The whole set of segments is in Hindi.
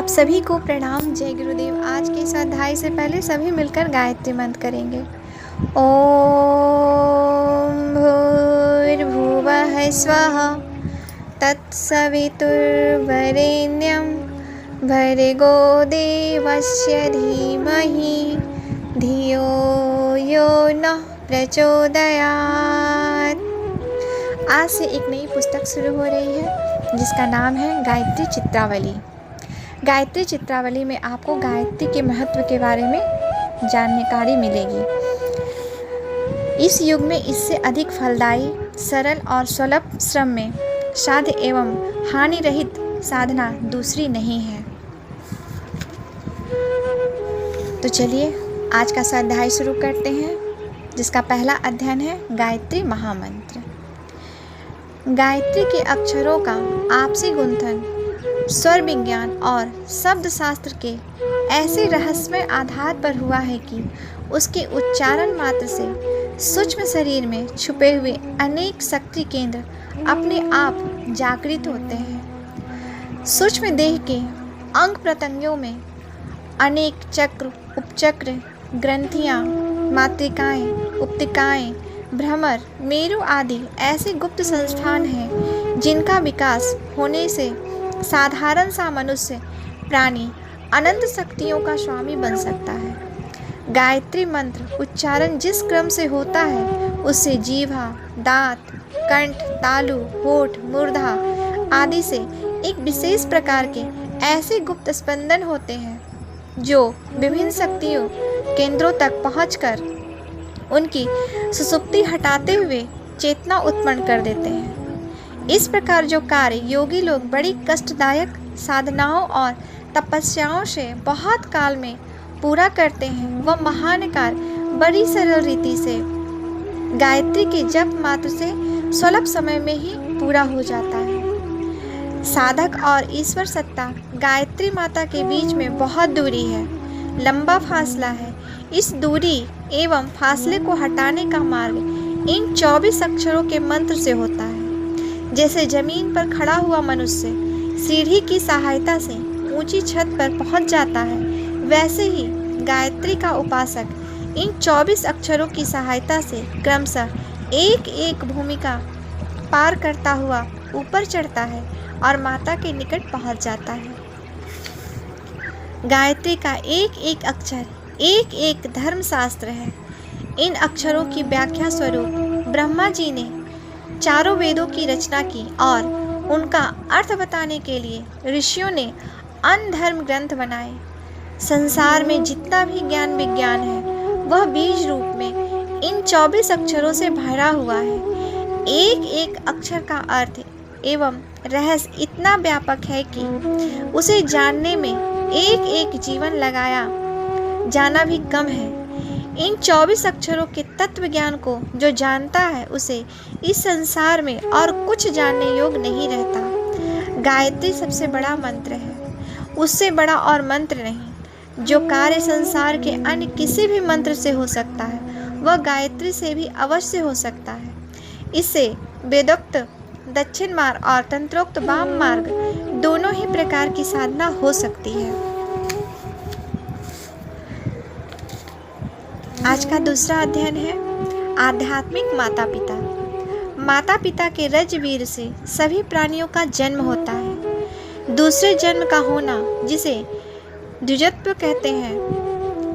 आप सभी को प्रणाम। जय गुरुदेव। आज के इस अध्याय से पहले सभी मिलकर गायत्री मंत्र करेंगे। ओम भूर्भुवः स्वः तत्सवितुर्वरेण्यं भर्गो देवस्य धीमहि धियो यो नः प्रचोदयात्। आज से एक नई पुस्तक शुरू हो रही है जिसका नाम है गायत्री चित्रावली। गायत्री चित्रावली में आपको गायत्री के महत्व के बारे में जानकारी मिलेगी। इस युग में इससे अधिक फलदायी, सरल और सुलभ श्रम में साध्य एवं हानि रहित साधना दूसरी नहीं है। तो चलिए आज का स्वाध्याय शुरू करते हैं, जिसका पहला अध्ययन है गायत्री महामंत्र। गायत्री के अक्षरों का आपसी गुंथन स्वर विज्ञान और शब्द शास्त्र के ऐसे रहस्यमय आधार पर हुआ है कि उसके उच्चारण मात्र से सूक्ष्म शरीर में छुपे हुए अनेक शक्ति केंद्र अपने आप जागृत होते हैं। सूक्ष्म देह के अंग प्रत्यंगों में अनेक चक्र, उपचक्र, ग्रंथियाँ, मातृकाएँ, उपतिकाएँ, भ्रमर, मेरु आदि ऐसे गुप्त संस्थान हैं जिनका विकास होने से साधारण सा मनुष्य प्राणी अनंत शक्तियों का स्वामी बन सकता है। गायत्री मंत्र उच्चारण जिस क्रम से होता है उससे जीवा, दांत, कंठ, तालु, होठ, मूर्धा आदि से एक विशेष प्रकार के ऐसे गुप्त स्पंदन होते हैं जो विभिन्न शक्तियों केंद्रों तक पहुंचकर उनकी सुसुप्ति हटाते हुए चेतना उत्पन्न कर देते हैं। इस प्रकार जो कार्य योगी लोग बड़ी कष्टदायक साधनाओं और तपस्याओं से बहुत काल में पूरा करते हैं, वह महान कार्य बड़ी सरल रीति से गायत्री के जप मात्र से सुलभ समय में ही पूरा हो जाता है। साधक और ईश्वर सत्ता गायत्री माता के बीच में बहुत दूरी है, लंबा फासला है। इस दूरी एवं फासले को हटाने का मार्ग इन 24 अक्षरों के मंत्र से होता है। जैसे जमीन पर खड़ा हुआ मनुष्य सीढ़ी की सहायता से ऊंची छत पर पहुंच जाता है, वैसे ही गायत्री का उपासक इन 24 अक्षरों की सहायता से क्रमशः एक एक भूमिका पार करता हुआ ऊपर चढ़ता है और माता के निकट पहुंच जाता है। गायत्री का एक एक अक्षर एक एक धर्मशास्त्र है। इन अक्षरों की व्याख्या स्वरूप ब्रह्मा जी ने चारों वेदों की रचना की और उनका अर्थ बताने के लिए ऋषियों ने अन्य धर्म ग्रंथ बनाए। संसार में जितना भी ज्ञान विज्ञान है वह बीज रूप में इन 24 अक्षरों से भरा हुआ है। एक एक अक्षर का अर्थ एवं रहस्य इतना व्यापक है कि उसे जानने में एक एक जीवन लगाया जाना भी कम है। इन 24 अक्षरों के तत्व ज्ञान को जो जानता है उसे इस संसार में और कुछ जानने योग्य नहीं रहता। गायत्री सबसे बड़ा मंत्र है, उससे बड़ा और मंत्र नहीं। जो कार्य संसार के अन्य किसी भी मंत्र से हो सकता है वह गायत्री से भी अवश्य हो सकता है। इससे वेदोक्त दक्षिण मार्ग और तंत्रोक्त वाम मार्ग दोनों ही प्रकार की साधना हो सकती है। आज का दूसरा अध्ययन है आध्यात्मिक माता पिता। माता पिता के रजवीर से सभी प्राणियों का जन्म होता है। दूसरे जन्म का होना जिसे द्विजत्व कहते हैं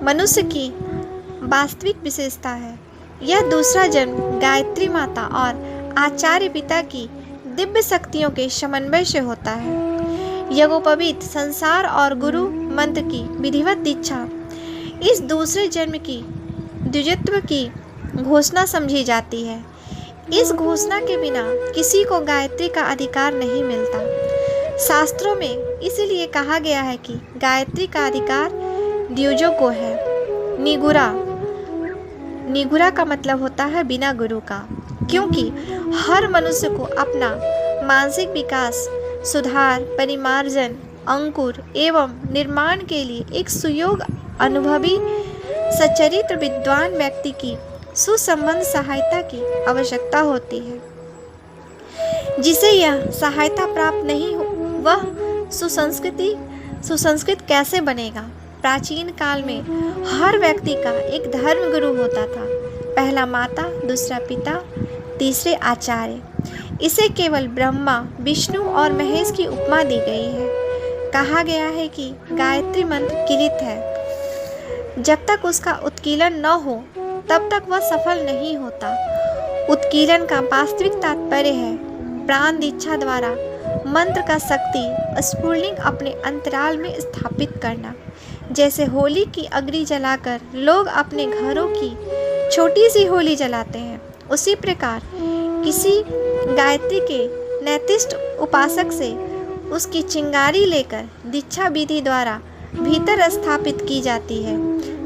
मनुष्य की वास्तविक विशेषता है। यह दूसरा जन्म गायत्री माता और आचार्य पिता की दिव्य शक्तियों के समन्वय से होता है। यज्ञोपवीत संसार और गुरु मंत्र की विधिवत दीक्षा इस दूसरे जन्म की द्विजत्व की घोषणा समझी जाती है। इस घोषणा के बिना किसी को गायत्री का अधिकार नहीं मिलता। शास्त्रों में इसीलिए कहा गया है कि गायत्री का अधिकार द्विजों को है। निगुरा का मतलब होता है बिना गुरु का, क्योंकि हर मनुष्य को अपना मानसिक विकास, सुधार, परिमार्जन, अंकुर एवं निर्माण के लिए एक सुयोग्य, अनुभवी, सच्चरित्र विद्वान व्यक्ति की सुसंबद्ध सहायता की आवश्यकता होती है। जिसे यह सहायता प्राप्त नहीं हो वह सुसंस्कृत कैसे बनेगा? प्राचीन काल में हर व्यक्ति का एक धर्म गुरु होता था। पहला माता, दूसरा पिता, तीसरे आचार्य। इसे केवल ब्रह्मा, विष्णु और महेश की उपमा दी गई है। कहा गया है कि गायत्री मंत्र किलित है। जब तक उसका उत्कीलन न हो तब तक वह सफल नहीं होता। उत्कीलन का वास्तविक तात्पर्य है प्राण दीक्षा द्वारा मंत्र का शक्ति स्फुलिंग अपने अंतराल में स्थापित करना। जैसे होली की अग्नि जलाकर लोग अपने घरों की छोटी सी होली जलाते हैं, उसी प्रकार किसी गायत्री के नैतिष्ठ उपासक से उसकी चिंगारी लेकर दीक्षा विधि द्वारा भीतर स्थापित की जाती है।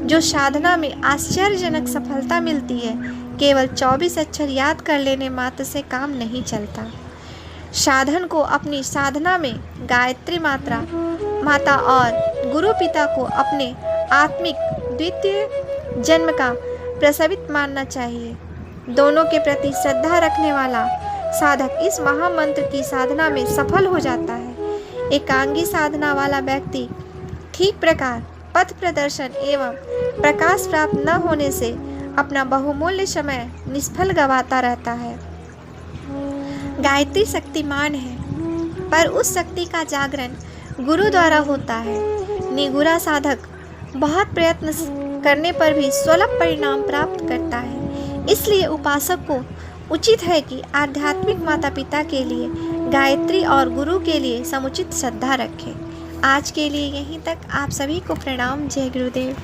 जो साधना में आश्चर्यजनक सफलता मिलती है, केवल 24 अक्षर याद कर लेने मात्र से काम नहीं चलता। साधन को अपनी साधना में गायत्री माता और गुरु पिता को अपने आत्मिक द्वितीय जन्म का प्रसवित मानना चाहिए। दोनों के प्रति श्रद्धा रखने वाला साधक इस महामंत्र की साधना में सफल हो जाता है। एकांगी साधना वाला व्यक्ति ठीक प्रकार पथ प्रदर्शन एवं प्रकाश प्राप्त न होने से अपना बहुमूल्य समय निष्फल गवाता रहता है। गायत्री शक्तिमान है, पर उस शक्ति का जागरण गुरु द्वारा होता है। निगुरा साधक बहुत प्रयत्न करने पर भी सुलभ परिणाम प्राप्त करता है। इसलिए उपासक को उचित है कि आध्यात्मिक माता पिता के लिए गायत्री और गुरु के लिए समुचित श्रद्धा रखें। आज के लिए यहीं तक। आप सभी को प्रणाम। जय गुरुदेव।